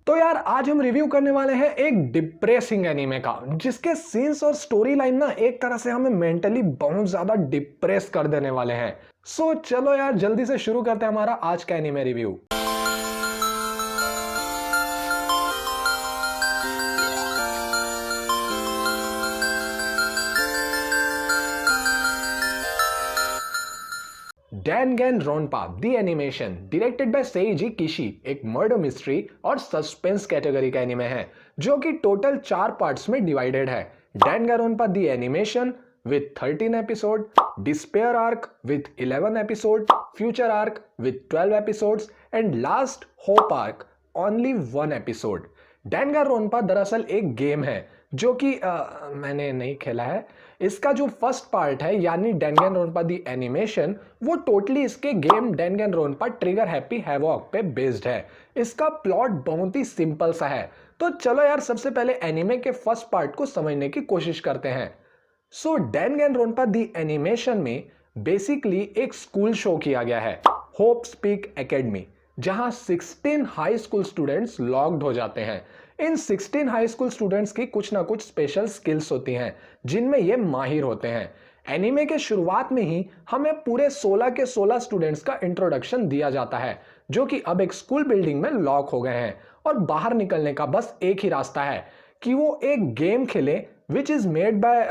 तो यार आज हम रिव्यू करने वाले हैं एक डिप्रेसिंग एनीमे का, जिसके सीन्स और स्टोरी लाइन ना एक तरह से हमें मेंटली बहुत ज्यादा डिप्रेस कर देने वाले हैं। सो चलो यार जल्दी से शुरू करते हैं हमारा आज का anime review. Danganronpa the animation directed by Seiji Kishi एक मर्डर मिस्ट्री और सस्पेंस कैटेगरी का एनिमे है जो कि टोटल 4 पार्ट्स में डिवाइडेड है। Danganronpa the animation with 13 episode, Despair arc with 11 episode, Future arc with 12 episodes and Last Hope arc only 1 episode। डैनगेनरोनपा दरअसल एक गेम है जो कि मैंने नहीं खेला है। इसका जो फर्स्ट पार्ट है यानी डैनगेनरोनपा द एनिमेशन, वो टोटली इसके गेम डैनगेनरोनपा ट्रिगर हैप्पी हैवॉक पे बेस्ड है। इसका प्लॉट बहुत ही सिंपल सा है। तो चलो यार सबसे पहले एनिमे के फर्स्ट पार्ट को समझने की कोशिश करते हैं। सो डैनगेनरोनपा द एनिमेशन में बेसिकली एक स्कूल शो किया गया है, होप स्पीक एकेडमी, जहां 16 हाई स्कूल स्टूडेंट्स लॉक्ड हो जाते हैं। इन 16 हाई स्कूल स्टूडेंट्स की कुछ ना कुछ स्पेशल स्किल्स होती हैं जिनमें ये माहिर होते हैं। एनीमे के शुरुआत में ही हमें पूरे 16 के 16 स्टूडेंट्स का इंट्रोडक्शन दिया जाता है जो कि अब एक स्कूल बिल्डिंग में लॉक हो गए हैं और बाहर निकलने का बस एक ही रास्ता है कि वो एक गेम खेले which is made by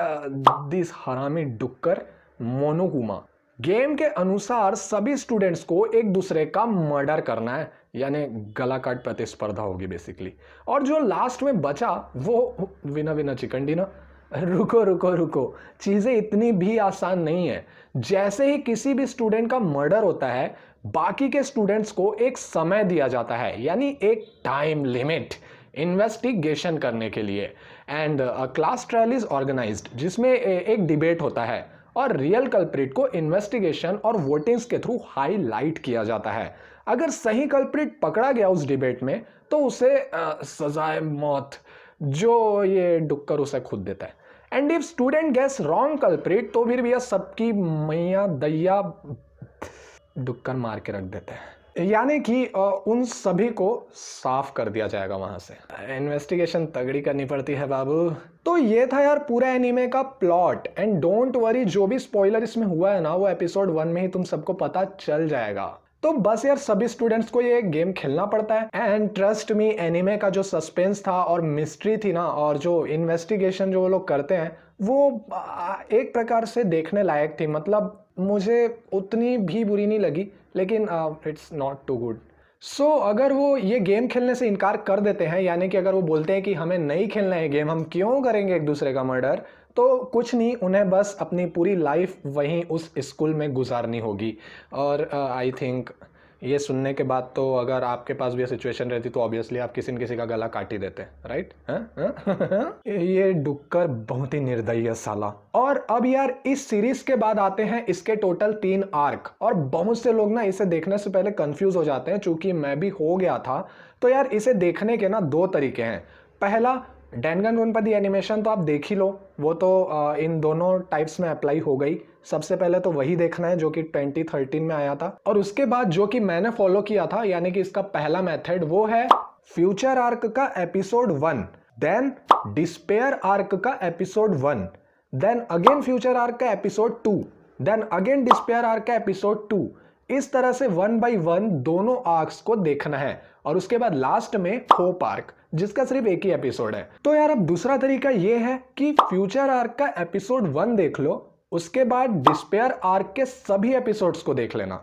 this हरामी डुक्कर मोनोकुमा। गेम के अनुसार सभी स्टूडेंट्स को एक दूसरे का मर्डर करना है, यानी गला काट प्रतिस्पर्धा होगी बेसिकली। और जो लास्ट में बचा वो विना विना चिकन डिनर। रुको रुको रुको, चीजें इतनी भी आसान नहीं है। जैसे ही किसी भी स्टूडेंट का मर्डर होता है, बाकी के स्टूडेंट्स को एक समय दिया जाता है, यानी एक टाइम लिमिट इन्वेस्टिगेशन करने के लिए। And class trial is organised जिसमें एक डिबेट होता है और रियल कल्प्रिट को इन्वेस्टिगेशन और वोटिंग्स के थ्रू हाईलाइट किया जाता है। अगर सही कल्प्रिट पकड़ा गया उस डिबेट में तो उसे सजाए मौत जो ये डुक्कर उसे खुद देता है। And if student guess wrong culprit तो फिर भैया सबकी मैया दैया डुक्कर मार के रख देते हैं, यानी कि उन सभी को साफ कर दिया जाएगा वहां से। इन्वेस्टिगेशन तगड़ी करनी पड़ती है बाबू। तो ये था यार पूरा एनीमे का प्लॉट। एंड डोंट वरी, जो भी स्पॉइलर इसमें हुआ है ना वो एपिसोड 1 में ही तुम सबको पता चल जाएगा। तो बस यार सभी स्टूडेंट्स को ये गेम खेलना पड़ता है। एंड ट्रस्ट मी, एनीमे का जो सस्पेंस था और मिस्ट्री थी ना और जो इन्वेस्टिगेशन जो वो लोग करते हैं वो एक प्रकार से देखने लायक थी। मतलब मुझे उतनी भी बुरी नहीं लगी, लेकिन इट्स नॉट टू गुड। सो अगर वो ये गेम खेलने से इनकार कर देते हैं, यानी कि अगर वो बोलते हैं कि हमें नहीं खेलना है गेम, हम क्यों करेंगे एक दूसरे का मर्डर, तो कुछ नहीं, उन्हें बस अपनी पूरी लाइफ वहीं उस स्कूल में गुजारनी होगी। और आई थिंक ये सुनने के बाद तो अगर आपके पास भी ये सिचुएशन रहती तो ऑब्वियसली आप किसी न किसी का गला काट ही देते, राइट? ये डुक्कर बहुत ही निर्दयी है साला। और अब यार इस सीरीज के बाद आते हैं इसके टोटल 3 आर्क। और बहुत से लोग ना इसे देखने से पहले कंफ्यूज हो जाते हैं, चूंकि मैं भी हो गया था। तो यार इसे देखने के ना 2 तरीके हैं। पहला, डैनगेनरोनपा द एनिमेशन तो आप देख ही लो, वो तो इन दोनों टाइप्स में अप्लाई हो गई। सबसे पहले तो वही देखना है जो कि 2013 में आया था। और उसके बाद जो कि मैंने फॉलो किया था, यानी कि इसका पहला मेथड, वो है फ्यूचर आर्क का एपिसोड 1, देन डिस्पेयर आर्क का episode 1, then again future arc का episode 2, then again despair arc का एपिसोड 2। इस तरह से 1 by 1 दोनों आर्क्स को देखना है। और उसके बाद लास्ट में होप आर्क, जिसका सिर्फ एक ही एपिसोड है। तो यार अब दूसरा तरीका ये है कि फ्यूचर आर्क का एपिसोड 1 देख लो, उसके बाद डिस्पेयर आर्क के सभी एपिसोड्स को देख लेना,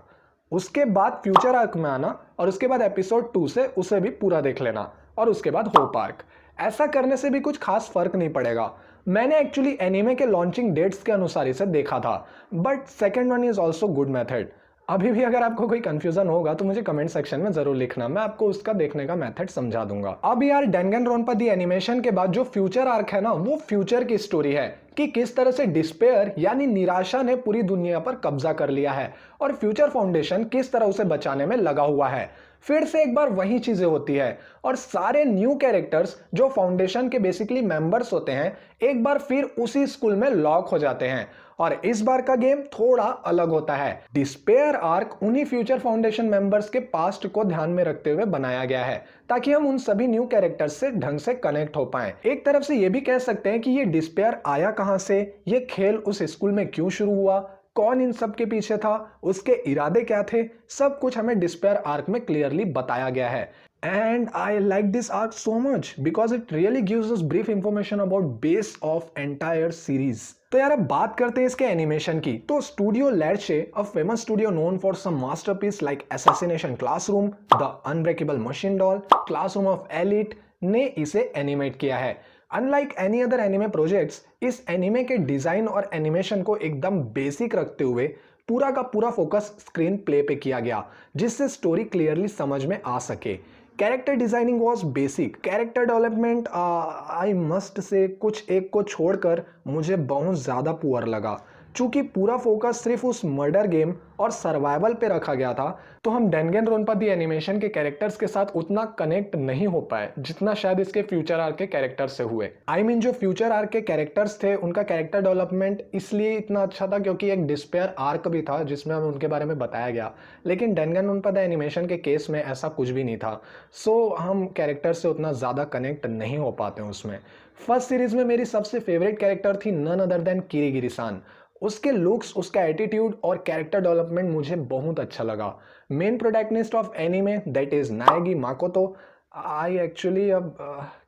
उसके बाद फ्यूचर आर्क में आना और उसके बाद एपिसोड 2 से उसे भी पूरा देख लेना और उसके बाद होप आर्क। ऐसा करने से भी कुछ खास फर्क नहीं पड़ेगा। मैंने एक्चुअली एनीमे के लॉन्चिंग डेट्स के अनुसार इसे देखा था, but second one is also good method. अभी भी अगर आपको कोई कंफ्यूजन होगा तो मुझे कमेंट सेक्शन में जरूर लिखना, मैं आपको उसका देखने का मेथड समझा दूंगा। अब यार डैनगेनरोनपा द एनिमेशन के बाद जो फ्यूचर आर्क है ना, वो फ्यूचर की स्टोरी है कि किस तरह से डिस्पेयर यानी निराशा ने पूरी दुनिया पर कब्जा कर लिया है और फ्यूचर फाउंडेशन किस तरह उसे बचाने में लगा हुआ है। फिर से एक बार वही चीजें होती है और सारे न्यू कैरेक्टर्स जो फाउंडेशन के बेसिकली मेंबर्स होते हैं एक बार फिर उसी स्कूल में लॉक हो जाते हैं। और इस बार का गेम थोड़ा अलग होता है। डिस्पेयर आर्क उन्हीं फ्यूचर फाउंडेशन मेंबर्स के पास्ट को ध्यान में रखते हुए बनाया गया है ताकि हम उन सभी न्यू कैरेक्टर्स से ढंग से कनेक्ट हो पाएं। एक तरफ से ये भी कह सकते हैं कि ये डिस्पेयर आया कहां से, ये खेल उस स्कूल में क्यों शुरू हुआ, कौन इन सब के पीछे था, उसके इरादे क्या थे, सब कुछ हमें डिस्पेयर आर्क में क्लियरली बताया गया है। And I like this arc so much because it really gives us brief information about base of entire series. तो यार अब बात करते हैं इसके एनिमेशन की। तो studio Lerche, a famous studio known for some masterpiece like Assassination Classroom, the Unbreakable Machine Doll, Classroom of Elite ने इसे एनिमेट किया है। Unlike any other anime projects, इस एनिमे के डिजाइन और एनिमेशन को एकदम बेसिक रखते हुए पूरा का पूरा फोकस स्क्रीन प्ले पे किया गया जिससे स्टोरी क्लियरली समझ में आ सके। Character designing was basic. Character development I must say कुछ एक को छोड़कर मुझे बहुत ज़्यादा पुअर लगा। चूंकि पूरा फोकस सिर्फ उस मर्डर गेम और सर्वाइवल पे रखा गया था तो हम डैंगनरोन्पा दी एनिमेशन के कैरेक्टर्स के साथ उतना कनेक्ट नहीं हो पाए जितना शायद इसके फ्यूचर आर्क के कैरेक्टर से हुए। जो फ्यूचर आर्क के कैरेक्टर्स थे उनका कैरेक्टर डेवलपमेंट इसलिए इतना अच्छा था क्योंकि एक डिस्पेयर आर्क भी था जिसमें हमें उनके बारे में बताया गया, लेकिन डैंगनरोन्पा द एनिमेशन के केस में ऐसा कुछ भी नहीं था। सो हम कैरेक्टर से उतना ज़्यादा कनेक्ट नहीं हो पाते उसमें। फर्स्ट सीरीज में मेरी सबसे फेवरेट कैरेक्टर थी नन अदर देन किरीगिरी-सान। उसके लुक्स, उसका एटीट्यूड और कैरेक्टर डेवलपमेंट मुझे बहुत अच्छा लगा। Main protagonist of anime that is Naegi Makoto, I actually अब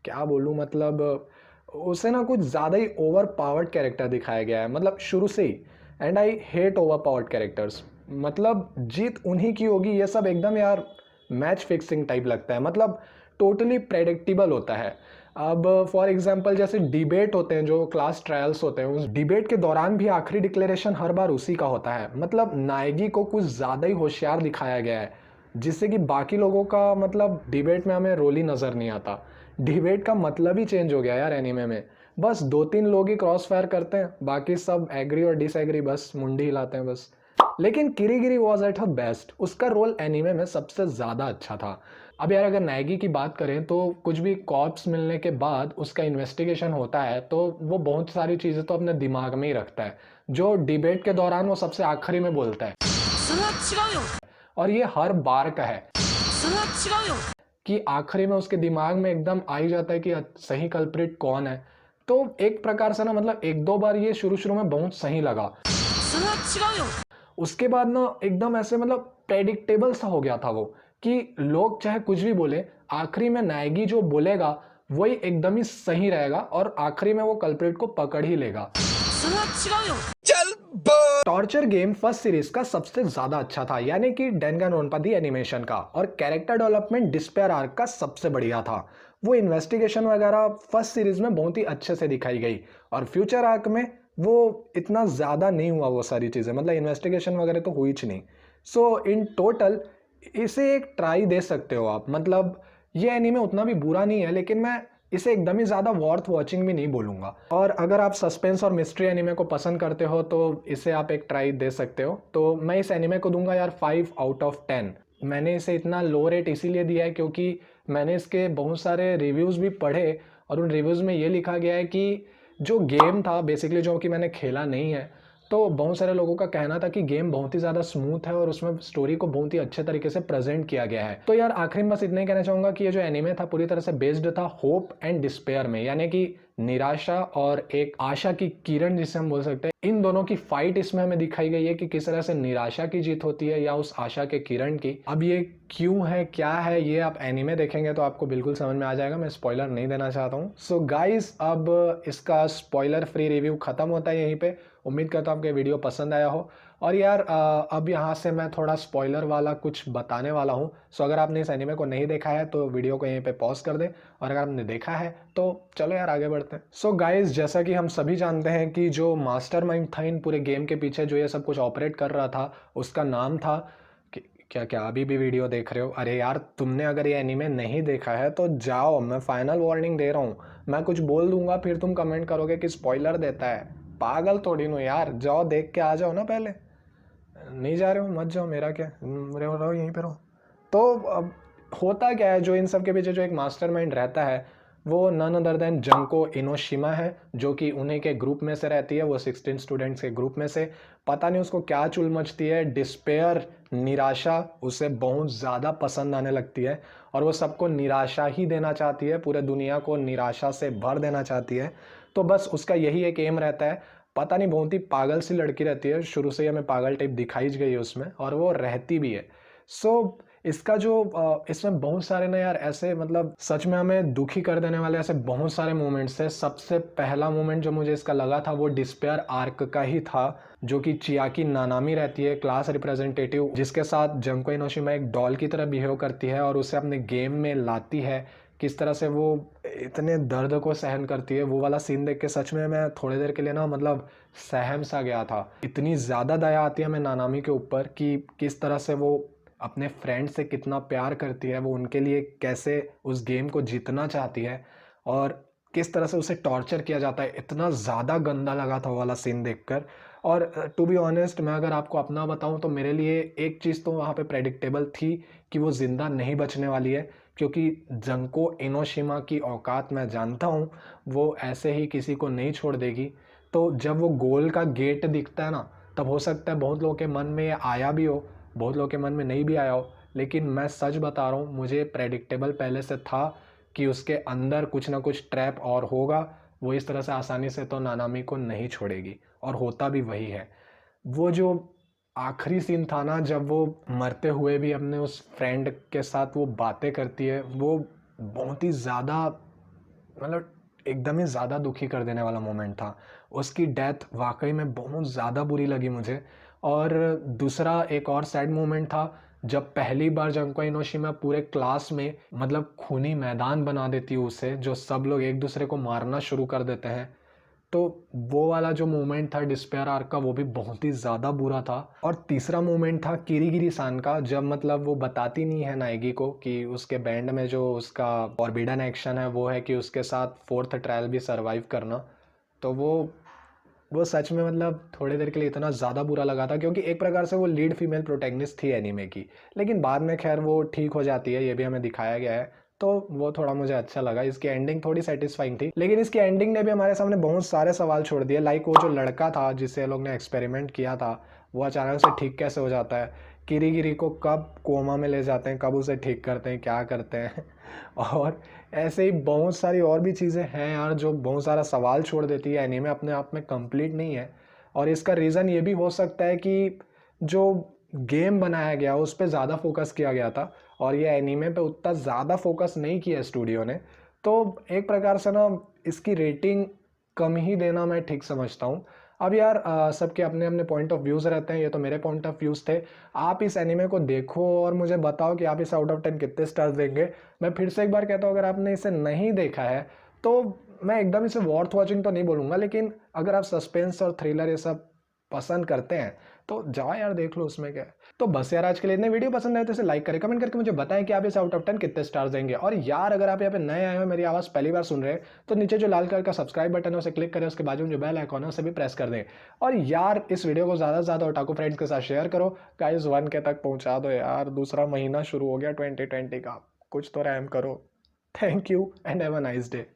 क्या बोलूँ, मतलब उसे ना कुछ ज़्यादा ही ओवर पावर्ड कैरेक्टर दिखाया गया है, मतलब शुरू से ही। And I hate overpowered characters. मतलब जीत उन्हीं की होगी, ये सब एकदम यार मैच फिक्सिंग टाइप लगता है, मतलब टोटली प्रेडिक्टेबल होता है। अब फॉर एग्जांपल जैसे डिबेट होते हैं, जो क्लास ट्रायल्स होते हैं, उस डिबेट के दौरान भी आखिरी डिक्लेरेशन हर बार उसी का होता है। मतलब नाएगी को कुछ ज़्यादा ही होशियार दिखाया गया है जिससे कि बाकी लोगों का मतलब डिबेट में हमें रोल ही नज़र नहीं आता। डिबेट का मतलब ही चेंज हो गया यार एनीमे में। बस 2-3 लोग ही क्रॉस फायर करते हैं, बाकी सब एग्री और डिसएग्री, बस मुंडी हिलाते हैं बस। लेकिन किरीगिरी वॉज एट हर बेस्ट। उसका रोल एनीमे में सबसे ज़्यादा अच्छा था। अब यार अगर नाएगी की बात करें तो कुछ भी कॉर्प्स मिलने के बाद उसका इन्वेस्टिगेशन होता है तो वो बहुत सारी चीज़ें तो अपने दिमाग में ही रखता है जो डिबेट के दौरान वो सबसे आखिरी में बोलता है। और ये हर बार का है कि आखिरी में उसके दिमाग में एकदम आ ही जाता है कि सही कल्प्रिट कौन है। तो एक प्रकार से ना, मतलब 1-2 बार ये शुरू में बहुत सही लगा, उसके बाद ना एकदम ऐसे मतलब प्रेडिक्टेबल सा हो गया था वो कि लोग चाहे कुछ भी बोले, आखिरी में नाएगी जो बोलेगा वही एकदम ही सही रहेगा और आखिरी में वो कल्प्रिट को पकड़ ही लेगा। टॉर्चर गेम फर्स्ट सीरीज का सबसे ज्यादा अच्छा था, यानी कि डैंगनरोन्पा दी एनिमेशन का, और कैरेक्टर डेवलपमेंट डिस्पेयर आर्क का सबसे बढ़िया था। वो इन्वेस्टिगेशन वगैरह फर्स्ट सीरीज में बहुत ही अच्छे से दिखाई गई और फ्यूचर आर्क में वो इतना ज़्यादा नहीं हुआ वो सारी चीज़ें, मतलब इन्वेस्टिगेशन वगैरह तो हुई ही नहीं। सो इन टोटल इसे एक ट्राई दे सकते हो आप। मतलब ये एनीमे उतना भी बुरा नहीं है, लेकिन मैं इसे एकदम ही ज़्यादा वर्थ वॉचिंग भी नहीं बोलूँगा। और अगर आप सस्पेंस और मिस्ट्री एनीमे को पसंद करते हो तो इसे आप एक ट्राई दे सकते हो। तो मैं इस एनीमे को दूंगा यार 5 आउट ऑफ 10। मैंने इसे इतना लो रेट इसीलिए दिया है क्योंकि मैंने इसके बहुत सारे रिव्यूज़ भी पढ़े और उन रिव्यूज़ में ये लिखा गया है कि जो गेम था बेसिकली, जो कि मैंने खेला नहीं है, तो बहुत सारे लोगों का कहना था कि गेम बहुत ही ज़्यादा स्मूथ है और उसमें स्टोरी को बहुत ही अच्छे तरीके से प्रेजेंट किया गया है। तो यार आखिरी में बस इतना ही कहना चाहूँगा कि ये जो एनीमे था पूरी तरह से बेस्ड था होप एंड डिस्पेयर में, यानी कि निराशा और एक आशा की किरण जिसे हम बोल सकते हैं, इन दोनों की फाइट इसमें हमें दिखाई गई है कि किस तरह से निराशा की जीत होती है या उस आशा के किरण की। अब ये क्यों है, क्या है, ये आप एनीमे देखेंगे तो आपको बिल्कुल समझ में आ जाएगा। मैं स्पॉइलर नहीं देना चाहता हूँ। सो गाइस, अब इसका स्पॉइलर फ्री रिव्यू खत्म होता है यहीं पे। उम्मीद करता हूँ आपको वीडियो पसंद आया हो। और यार अब यहाँ से मैं थोड़ा स्पॉइलर वाला कुछ बताने वाला हूँ। सो अगर आपने इस एनीमे को नहीं देखा है तो वीडियो को यहीं पे पॉज कर दें, और अगर आपने देखा है तो चलो यार आगे बढ़ते हैं। सो गाइस, जैसा कि हम सभी जानते हैं कि जो मास्टरमाइंड था इन पूरे गेम के पीछे, जो ये सब कुछ ऑपरेट कर रहा था, उसका नाम था क्या अभी भी वीडियो देख रहे हो? अरे यार, तुमने अगर ये एनीमे नहीं देखा है तो जाओ, मैं फाइनल वार्निंग दे रहा हूँ। मैं कुछ बोल दूंगा फिर तुम कमेंट करोगे कि स्पॉइलर देता है। पागल थोड़ी नो यार, जाओ देख के आ जाओ ना। पहले नहीं जा रहे हो मत जाओ, मेरा क्या, रहो यहीं पे रहो। तो अब होता क्या है, जो इन सब के पीछे जो एक मास्टरमाइंड रहता है वो नन अदर देन जंको इनोशिमा है, जो कि उन्हीं के ग्रुप में से रहती है, वो 16 स्टूडेंट्स के ग्रुप में से। पता नहीं उसको क्या चुल मचती है, डिस्पेयर, निराशा उसे बहुत ज़्यादा पसंद आने लगती है और वो सबको निराशा ही देना चाहती है, पूरे दुनिया को निराशा से भर देना चाहती है। तो बस उसका यही एक एम रहता है। पता नहीं बहुत ही पागल सी लड़की रहती है, शुरू से ही हमें पागल टाइप दिखाई गई है उसमें, और वो रहती भी है। सो इसका जो इसमें बहुत सारे ना यार ऐसे, मतलब सच में हमें दुखी कर देने वाले ऐसे बहुत सारे मोमेंट्स थे। सबसे पहला मोमेंट जो मुझे इसका लगा था वो डिस्पेयर आर्क का ही था, जो कि चियाकी नानामी रहती है, क्लास रिप्रेजेंटेटिव, जिसके साथ जंको इनोशिमा एक डॉल की तरह बिहेव करती है और उसे अपने गेम में लाती है। किस तरह से वो इतने दर्द को सहन करती है, वो वाला सीन देख के सच में मैं थोड़ी देर के लिए ना मतलब सहम सा गया था। इतनी ज़्यादा दया आती है हमें नानामी के ऊपर कि किस तरह से वो अपने फ्रेंड से कितना प्यार करती है, वो उनके लिए कैसे उस गेम को जीतना चाहती है और किस तरह से उसे टॉर्चर किया जाता है। इतना ज़्यादा गंदा लगा था वो वाला सीन देखकर। और टू बी ऑनेस्ट, मैं अगर आपको अपना बताऊं तो मेरे लिए एक चीज़ तो वहाँ पे प्रेडिक्टेबल थी कि वो ज़िंदा नहीं बचने वाली है, क्योंकि जंको इनोशिमा की औकात मैं जानता हूँ, वो ऐसे ही किसी को नहीं छोड़ देगी। तो जब वो गोल का गेट दिखता है ना, तब हो सकता है बहुत लोगों के मन में ये आया भी हो, बहुत लोगों के मन में नहीं भी आया हो, लेकिन मैं सच बता रहा हूँ, मुझे प्रेडिक्टेबल पहले से था कि उसके अंदर कुछ ना कुछ ट्रैप और होगा। वो इस तरह से आसानी से तो नानामी को नहीं छोड़ेगी, और होता भी वही है। वो जो आखिरी सीन था ना, जब वो मरते हुए भी अपने उस फ्रेंड के साथ वो बातें करती है, वो बहुत ही ज़्यादा, मतलब एकदम ही ज़्यादा दुखी कर देने वाला मोमेंट था। उसकी डेथ वाकई में बहुत ज़्यादा बुरी लगी मुझे। और दूसरा एक और सैड मोमेंट था, जब पहली बार जंको इनोशिमा पूरे क्लास में मतलब खूनी मैदान बना देती है उसे, जो सब लोग एक दूसरे को मारना शुरू कर देते हैं। तो वो वाला जो मोमेंट था डिस्पेयर आर्क का, वो भी बहुत ही ज़्यादा बुरा था। और तीसरा मोमेंट था किरीगिरी सान का, जब मतलब वो बताती नहीं है नाएगी को कि उसके बैंड में जो उसका फॉरबिडन एक्शन है वो है कि उसके साथ फोर्थ ट्रायल भी सरवाइव करना। तो वो सच में मतलब थोड़ी देर के लिए इतना ज़्यादा बुरा लगा था, क्योंकि एक प्रकार से वो लीड फीमेल प्रोटैगनिस्ट थी एनीमे की, लेकिन बाद में खैर वो ठीक हो जाती है, ये भी हमें दिखाया गया है। तो वो थोड़ा मुझे अच्छा लगा, इसकी एंडिंग थोड़ी सेटिस्फाइंग थी, लेकिन इसकी एंडिंग ने भी हमारे सामने बहुत सारे सवाल छोड़ दिए। लाइक वो जो लड़का था जिससे लोग ने एक्सपेरिमेंट किया था, वो अचानक से ठीक कैसे हो जाता है, किरीगिरी को कब कोमा में ले जाते हैं, कब उसे ठीक करते हैं, क्या करते हैं और ऐसे ही बहुत सारी और भी चीज़ें हैं यार, जो बहुत सारा सवाल छोड़ देती है। एनीमे अपने आप में कंप्लीट नहीं है, और इसका रीज़न ये भी हो सकता है कि जो गेम बनाया गया उस पर ज़्यादा फोकस किया गया था, और ये एनीमे पे उतना ज़्यादा फोकस नहीं किया स्टूडियो ने। तो एक प्रकार से ना इसकी रेटिंग कम ही देना मैं ठीक समझता हूँ। अब यार सबके अपने अपने पॉइंट ऑफ व्यूज़ रहते हैं, ये तो मेरे पॉइंट ऑफ व्यूज़ थे। आप इस एनीमे को देखो और मुझे बताओ कि आप इसे आउट ऑफ 10 कितने स्टार्स देंगे। मैं फिर से एक बार कहता हूँ, अगर आपने इसे नहीं देखा है तो मैं एकदम इसे वॉर्थ वॉचिंग तो नहीं बोलूँगा, लेकिन अगर आप सस्पेंस और थ्रिलर ये सब पसंद करते हैं तो जाओ यार देख लो, उसमें क्या है। तो बस यार आज के लिए इतने। वीडियो पसंद आए तो इसे लाइक करें, कमेंट करके मुझे बताएं कि आप इसे आउट ऑफ 10 कितने स्टार्स देंगे। और यार अगर आप यहाँ पे नए आए हो, मेरी आवाज़ पहली बार सुन रहे हैं, तो नीचे जो लाल कलर का सब्सक्राइब बटन है उसे क्लिक करें, उसके बाजू में जो बेल आइकॉन है उसे भी प्रेस कर दें। और यार इस वीडियो को ज़्यादा से ज़्यादा ओटाकू फ्रेंड्स के साथ शेयर करो। गाइस 1 के तक पहुँचा दो यार, दूसरा महीना शुरू हो गया 2020 का, कुछ तो रहम करो। Thank you and have a nice day.